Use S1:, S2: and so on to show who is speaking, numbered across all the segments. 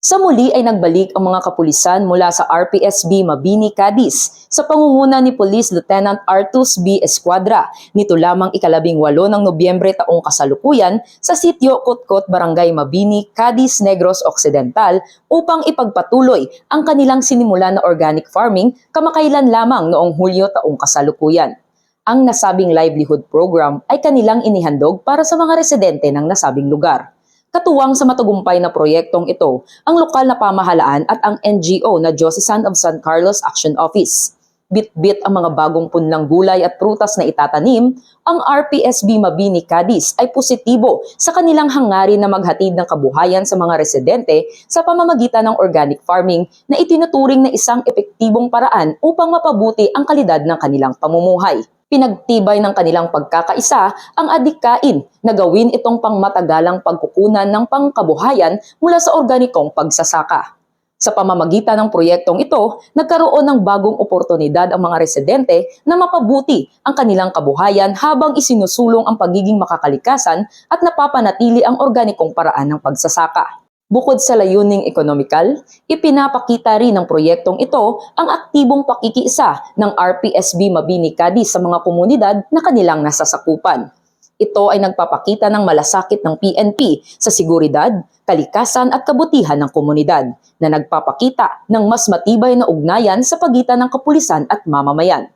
S1: Sa muli ay nagbalik ang mga kapulisan mula sa RPSB Mabini, Cadiz sa pangunguna ni Police Lieutenant Artus B. Escuadra nito lamang ika-18 ng Nobyembre taong kasalukuyan sa sitio Kotkot, Barangay Mabini, Cadiz, Negros Occidental upang ipagpatuloy ang kanilang sinimulan na organic farming kamakailan lamang noong Hulyo taong kasalukuyan. Ang nasabing livelihood program ay kanilang inihandog para sa mga residente ng nasabing lugar. Katuwang sa matagumpay na proyektong ito, ang lokal na pamahalaan at ang NGO na Diocesan of San Carlos Action Office. Bit-bit ang mga bagong punlang gulay at prutas na itatanim, ang RPSB Mabini, Cadiz ay positibo sa kanilang hangarin na maghatid ng kabuhayan sa mga residente sa pamamagitan ng organic farming na itinuturing na isang epektibong paraan upang mapabuti ang kalidad ng kanilang pamumuhay. Pinagtibay ng kanilang pagkakaisa ang adikain na gawin itong pangmatagalang pagkukunan ng pangkabuhayan mula sa organikong pagsasaka. Sa pamamagitan ng proyektong ito, nagkaroon ng bagong oportunidad ang mga residente na mapabuti ang kanilang kabuhayan habang isinusulong ang pagiging makakalikasan at napapanatili ang organikong paraan ng pagsasaka. Bukod sa layuning ekonomikal, ipinapakita rin ng proyektong ito ang aktibong pakikiisa ng RPSB Mabini, Cadiz sa mga komunidad na kanilang nasasakupan. Ito ay nagpapakita ng malasakit ng PNP sa seguridad, kalikasan at kabutihan ng komunidad na nagpapakita ng mas matibay na ugnayan sa pagitan ng kapulisan at mamamayan.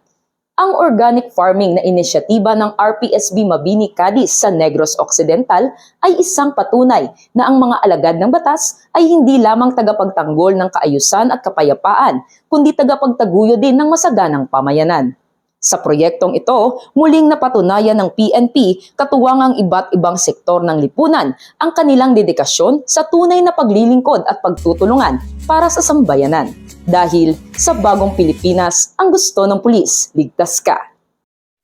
S1: Ang organic farming na inisyatiba ng RPSB Mabini, Cadiz sa Negros Occidental ay isang patunay na ang mga alagad ng batas ay hindi lamang tagapagtanggol ng kaayusan at kapayapaan, kundi tagapagtaguyo din ng masaganang pamayanan. Sa proyektong ito, muling napatunayan ng PNP katuwang ang iba't ibang sektor ng lipunan ang kanilang dedikasyon sa tunay na paglilingkod at pagtutulungan para sa sambayanan. Dahil sa bagong Pilipinas, ang gusto ng pulis, ligtas ka.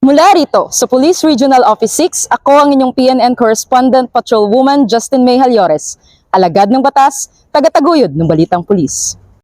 S1: Mula rito sa Police Regional Office 6, ako ang inyong PNN Correspondent Patrolwoman Justin May Halyores, alagad ng batas, tagataguyod ng Balitang Pulis.